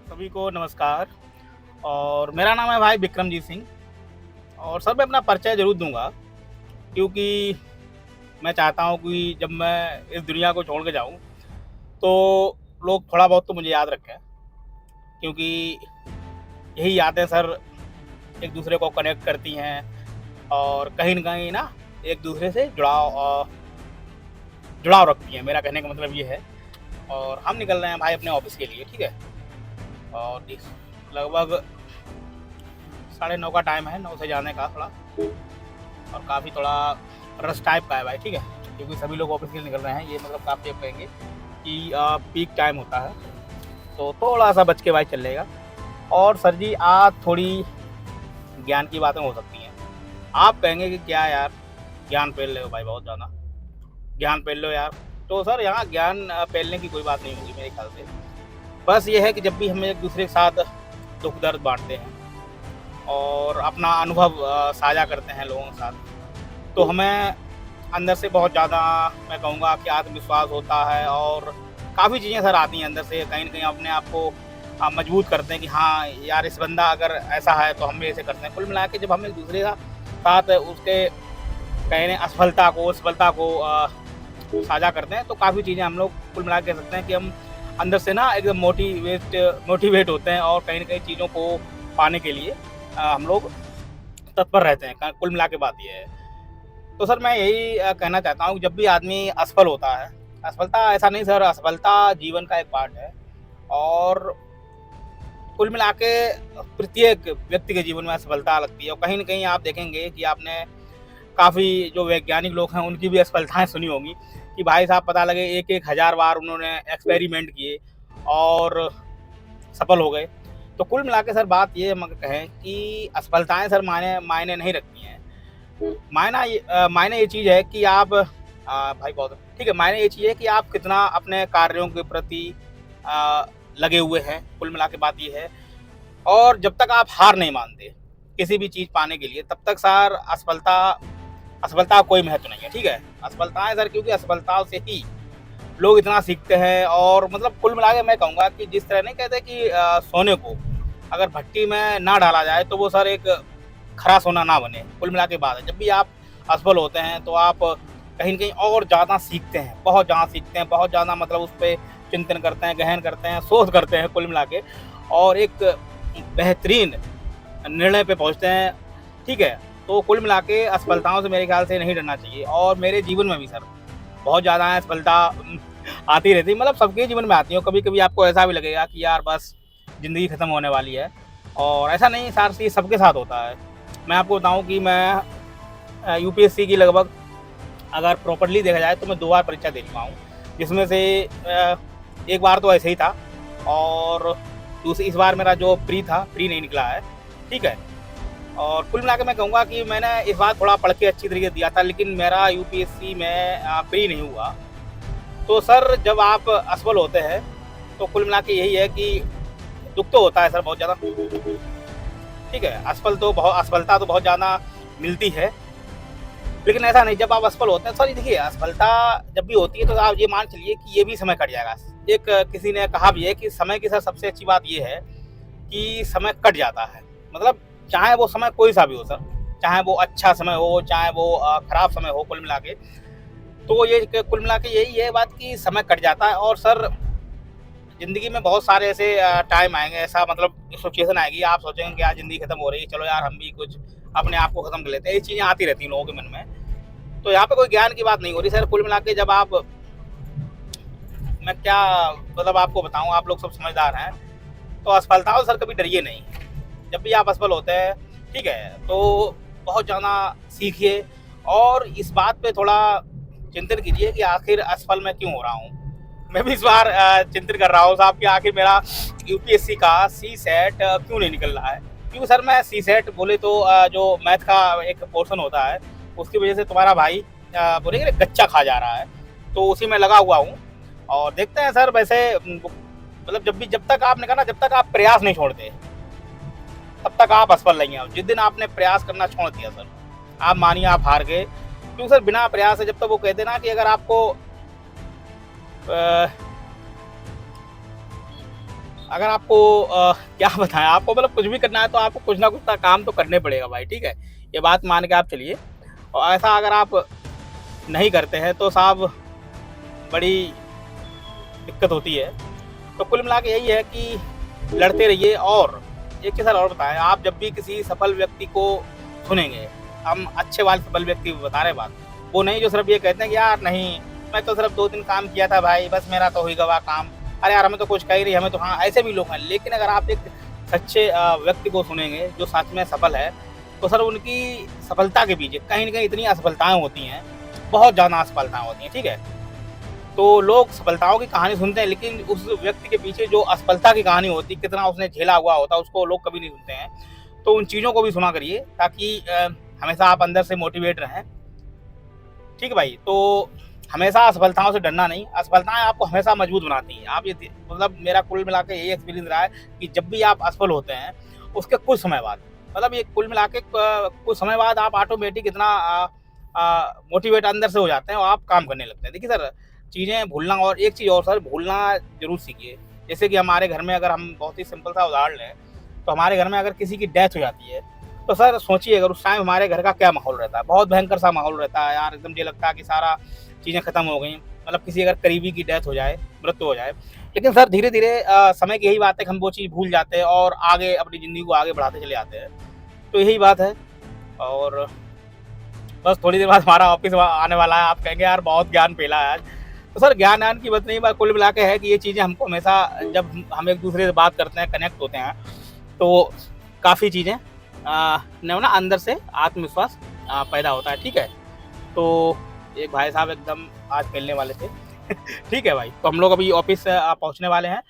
सभी को नमस्कार। और मेरा नाम है भाई विक्रमजीत सिंह। और सर मैं अपना परिचय ज़रूर दूंगा, क्योंकि मैं चाहता हूं कि जब मैं इस दुनिया को छोड़ के जाऊं तो लोग थोड़ा बहुत तो मुझे याद रखें, क्योंकि यही यादें सर एक दूसरे को कनेक्ट करती हैं और कहीं न कहीं ना एक दूसरे से जुड़ाव रखती हैं। मेरा कहने का मतलब ये है। और हम निकल रहे हैं भाई अपने ऑफिस के लिए, ठीक है। और लगभग 9:30 का टाइम है, 9 से जाने का थोड़ा। और काफ़ी थोड़ा रश टाइप का है भाई, ठीक है, क्योंकि सभी लोग ऑफिस के लिए निकल रहे हैं। ये मतलब काफ़ी आप कहेंगे कि पीक टाइम होता है, तो थोड़ा सा बच के भाई चलेगा। और सर जी आज थोड़ी ज्ञान की बातें हो सकती हैं। आप कहेंगे कि क्या यार ज्ञान पेल रहे हो भाई, बहुत ज़्यादा ज्ञान पेल लो यार। तो सर यहाँ ज्ञान पेलने की कोई बात नहीं होगी मेरे ख्याल से। बस ये है कि जब भी हम एक दूसरे के साथ दुख दर्द बांटते हैं और अपना अनुभव साझा करते हैं लोगों के साथ, तो हमें अंदर से बहुत ज़्यादा, मैं कहूँगा कि आत्मविश्वास होता है। और काफ़ी चीज़ें सर आती हैं अंदर से, कहीं न कहीं अपने आप को मजबूत करते हैं कि हाँ यार इस बंदा अगर ऐसा है तो हम भी ऐसे करते हैं। कुल मिला के जब हम एक दूसरे का साथ उसके कहने सफलता को साझा करते हैं, तो काफ़ी चीज़ें हम लोग कुल मिला के कह सकते हैं कि हम अंदर से ना एकदम मोटिवेट होते हैं और कहीं न कहीं चीज़ों को पाने के लिए हम लोग तत्पर रहते हैं। कुल मिला के बात ये है। तो सर मैं यही कहना चाहता हूँ कि जब भी आदमी असफल होता है, असफलता ऐसा नहीं सर, असफलता जीवन का एक पार्ट है। और कुल मिला के प्रत्येक व्यक्ति के जीवन में असफलता लगती है। और कहीं न कहीं आप देखेंगे कि आपने काफ़ी जो वैज्ञानिक लोग हैं उनकी भी असफलताएँ सुनी होंगी कि भाई साहब पता लगे 1-1 हज़ार बार उन्होंने एक्सपेरिमेंट किए और सफल हो गए। तो कुल मिला के सर बात ये हम कहें कि असफलताएँ सर मायने नहीं रखती हैं। मायने ये चीज़ है कि आप भाई बहुत ठीक है, मायने ये चीज़ है कि आप कितना अपने कार्यों के प्रति अ, लगे हुए हैं, कुल मिला के बात ये है। और जब तक आप हार नहीं मानते किसी भी चीज़ पाने के लिए, तब तक सर असफलता का कोई महत्व नहीं है, ठीक है। असफलताएँ सर, क्योंकि असफलताओं से ही लोग इतना सीखते हैं। और मतलब कुल मिला के मैं कहूँगा कि जिस तरह नहीं कहते कि सोने को अगर भट्टी में ना डाला जाए तो वो सर एक खरा सोना ना बने। कुल मिला के बात है, जब भी आप असफल होते हैं तो आप कहीं न कहीं और ज़्यादा सीखते हैं, बहुत ज़्यादा सीखते हैं, बहुत ज़्यादा मतलब उस पे चिंतन करते हैं, गहन करते हैं, शोध करते हैं कुल मिला के, और एक बेहतरीन निर्णय पे पहुँचते हैं, ठीक है। तो कुल मिला के असफलताओं से मेरे ख्याल से नहीं डरना चाहिए। और मेरे जीवन में भी सर बहुत ज़्यादा असफलता आती रहती है, मतलब सबके जीवन में आती है। कभी-कभी आपको ऐसा भी लगेगा कि यार बस ज़िंदगी खत्म होने वाली है, और ऐसा नहीं सर, ये सबके साथ होता है। मैं आपको बताऊँ कि मैं यूपीएससी की लगभग अगर प्रॉपर्ली देखा जाए तो मैं 2 बार परीक्षा दे चुका हूँ, जिसमें से एक बार तो ऐसे ही था, और इस बार मेरा जो प्री नहीं निकला है, ठीक है। और कुल मिला के मैं कहूँगा कि मैंने इस बार थोड़ा पढ़ के अच्छी तरीके से दिया था, लेकिन मेरा यूपीएससी में प्री नहीं हुआ। तो सर जब आप असफल होते हैं तो कुल मिला के यही है कि दुःख तो होता है सर बहुत ज़्यादा, ठीक है। असफलता तो बहुत ज़्यादा मिलती है, लेकिन ऐसा नहीं जब आप असफल होते हैं। सॉरी देखिए, असफलता जब भी होती है तो आप ये मान चलिए कि ये भी समय कट जाएगा। एक किसी ने कहा भी है कि समय की सर सबसे अच्छी बात ये है कि समय कट जाता है। मतलब चाहे वो समय कोई सा भी हो सर, चाहे वो अच्छा समय हो, चाहे वो खराब समय हो, कुल मिला के तो ये कुल मिला के यही है बात कि समय कट जाता है। और सर ज़िंदगी में बहुत सारे ऐसे टाइम आएँगे, ऐसा मतलब सिचुएशन आएगी, आप सोचेंगे कि यार ज़िंदगी खत्म हो रही है, चलो यार हम भी कुछ अपने आप को खत्म कर लेते हैं। ये चीज़ें आती रहती हैं लोगों के मन में। तो यहाँ पे कोई ज्ञान की बात नहीं हो रही सर। कुल मिला के जब आप, मैं क्या मतलब आपको बताऊँ, आप लोग सब समझदार हैं, तो असफलताओं से सर कभी डरिए नहीं। जब भी आप असफल होते हैं, ठीक है, तो बहुत ज़्यादा सीखिए और इस बात पे थोड़ा चिंतन कीजिए कि आखिर असफल मैं क्यों हो रहा हूँ। मैं भी इस बार चिंतन कर रहा हूँ साहब कि आखिर मेरा यूपीएससी का सी सेट क्यों नहीं निकल रहा है। क्योंकि सर मैं सी सेट बोले तो जो मैथ का एक पोर्शन होता है, उसकी वजह से तुम्हारा भाई बोलेंगे गच्चा खा जा रहा है, तो उसी में लगा हुआ हूँ। और देखते हैं सर, वैसे मतलब जब तक आपने कहा ना, जब तक आप प्रयास नहीं छोड़ते तब तक आप असफल नहीं हो। जिस दिन आपने प्रयास करना छोड़ दिया सर, आप मानिए आप हार गए। क्योंकि सर बिना प्रयास से, जब तक वो कहते ना कि अगर आपको अगर आपको क्या बताएं, आपको मतलब कुछ भी करना है तो आपको कुछ ना कुछ काम तो करने पड़ेगा भाई, ठीक है। ये बात मान के आप चलिए। और ऐसा अगर आप नहीं करते हैं तो साहब बड़ी दिक्कत होती है। तो कुल मिला के यही है कि लड़ते रहिए। और एक चीज़ सर और बताएं, आप जब भी किसी सफल व्यक्ति को सुनेंगे, हम अच्छे वाले सफल व्यक्ति बता रहे बात, वो नहीं जो सिर्फ ये कहते हैं कि यार नहीं, मैं तो सिर्फ 2 दिन काम किया था भाई, बस मेरा तो हो ही गवा काम, अरे यार हमें तो कुछ कह ही नहीं, हमें तो, हाँ ऐसे भी लोग हैं। लेकिन अगर आप एक सच्चे व्यक्ति को सुनेंगे जो सच में सफल है, तो सर उनकी सफलता के पीछे कहीं न कहीं इतनी असफलताएँ होती हैं, बहुत ज़्यादा असफलताएँ होती हैं, ठीक है। तो लोग सफलताओं की कहानी सुनते हैं, लेकिन उस व्यक्ति के पीछे जो असफलता की कहानी होती है, कितना उसने झेला हुआ होता है, उसको लोग कभी नहीं सुनते हैं। तो उन चीज़ों को भी सुना करिए, ताकि हमेशा आप अंदर से मोटिवेट रहें, ठीक है भाई। तो हमेशा असफलताओं से डरना नहीं, असफलताएं आपको हमेशा मजबूत बनाती हैं। आप ये मतलब मेरा कुल मिला के यही एक्सपीरियंस रहा है कि जब भी आप असफल होते हैं, उसके कुछ समय बाद, मतलब ये कुल मिला के कुछ समय बाद आप ऑटोमेटिक इतना मोटिवेट अंदर से हो जाते हैं और आप काम करने लगते हैं। देखिए सर, चीज़ें भूलना, और एक चीज़ और सर, भूलना ज़रूर सीखिए। जैसे कि हमारे घर में, अगर हम बहुत ही सिंपल सा उदाहरण लें, तो हमारे घर में अगर किसी की डेथ हो जाती है, तो सर सोचिए अगर उस टाइम हमारे घर का क्या माहौल रहता है। बहुत भयंकर सा माहौल रहता है यार, एकदम ये लगता है कि सारा चीज़ें खत्म हो गई, मतलब किसी अगर करीबी की डेथ हो जाए, मृत्यु हो जाए। लेकिन सर धीरे धीरे समय की यही बात है कि हम वो चीज़ भूल जाते हैं और आगे अपनी ज़िंदगी को आगे बढ़ाते चले जाते हैं। तो यही बात है। और बस थोड़ी देर बाद हमारा ऑफिस आने वाला है, आप कहेंगे यार बहुत ज्ञान पेला है आज। तो सर ज्ञान वान की बात नहीं, बात कुल मिला के है कि ये चीज़ें हमको हमेशा, जब हम एक दूसरे से बात करते हैं, कनेक्ट होते हैं, तो काफ़ी चीज़ें ना अंदर से आत्मविश्वास पैदा होता है, ठीक है। तो एक भाई साहब एकदम आज मिलने वाले थे ठीक है भाई, तो हम लोग अभी ऑफिस पहुंचने वाले हैं।